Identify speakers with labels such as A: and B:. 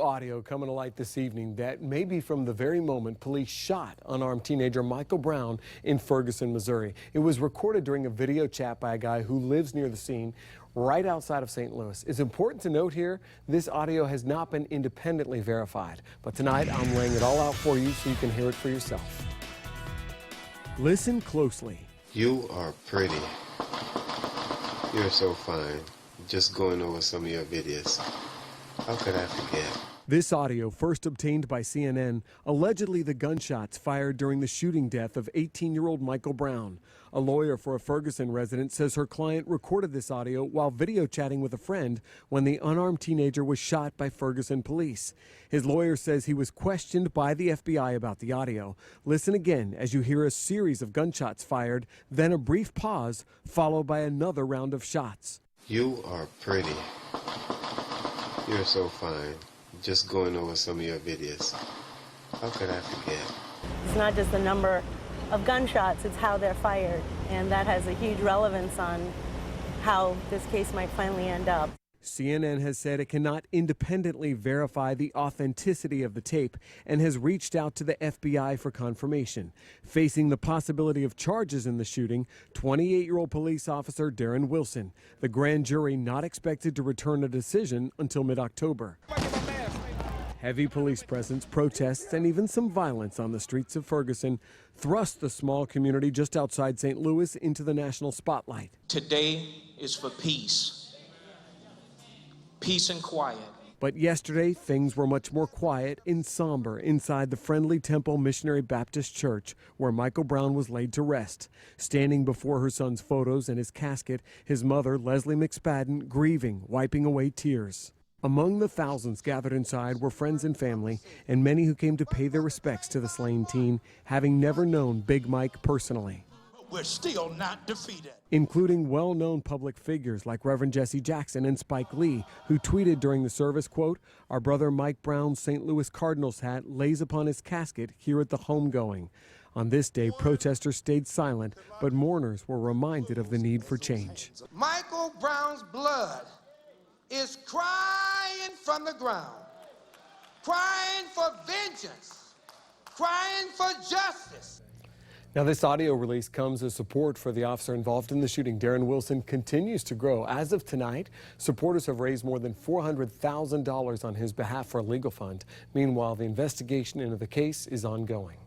A: audio coming to light this evening that may be from the very moment police shot unarmed teenager Michael Brown in Ferguson, Missouri. It was recorded during a video chat by a guy who lives near the scene right outside of St. Louis. It's important to note here, this audio has not been independently verified, but tonight I'm laying it all out for you so you can hear it for yourself. Listen closely.
B: You are pretty. You're so fine. Just going over some of your videos. How could I forget?
A: This audio, first obtained by CNN, allegedly the gunshots fired during the shooting death of 18-year-old Michael Brown. A lawyer for a Ferguson resident says her client recorded this audio while video chatting with a friend when the unarmed teenager was shot by Ferguson police. His lawyer says he was questioned by the FBI about the audio. Listen again as you hear a series of gunshots fired, then a brief pause, followed by another round of shots.
B: You are pretty. You're so fine. Just going over some of your videos. How could I forget?
C: It's not just the number of gunshots, it's how they're fired. And that has a huge relevance on how this case might finally end up.
A: CNN has said it cannot independently verify the authenticity of the tape and has reached out to the FBI for confirmation. Facing the possibility of charges in the shooting, 28-year-old police officer Darren Wilson. The grand jury not expected to return a decision until mid-October. Heavy police presence, protests, and even some violence on the streets of Ferguson thrust the small community just outside St. Louis into the national spotlight.
D: Today is for peace. Peace and quiet.
A: But yesterday, things were much more quiet and somber inside the Friendly Temple Missionary Baptist Church, where Michael Brown was laid to rest. Standing before her son's photos and his casket, his mother, Leslie McSpadden, grieving, wiping away tears. Among the thousands gathered inside were friends and family, and many who came to pay their respects to the slain teen, having never known Big Mike personally.
D: We're still not defeated.
A: Including well-known public figures like Reverend Jesse Jackson and Spike Lee, who tweeted during the service, quote, "Our brother Mike Brown's St. Louis Cardinals hat lays upon his casket here at the homegoing." On this day, protesters stayed silent, but mourners were reminded of the need for change.
E: Michael Brown's blood is crying from the ground, crying for vengeance, crying for justice.
A: Now, this audio release comes as support for the officer involved in the shooting. Darren Wilson continues to grow. As of tonight, supporters have raised more than $400,000 on his behalf for a legal fund. Meanwhile, the investigation into the case is ongoing.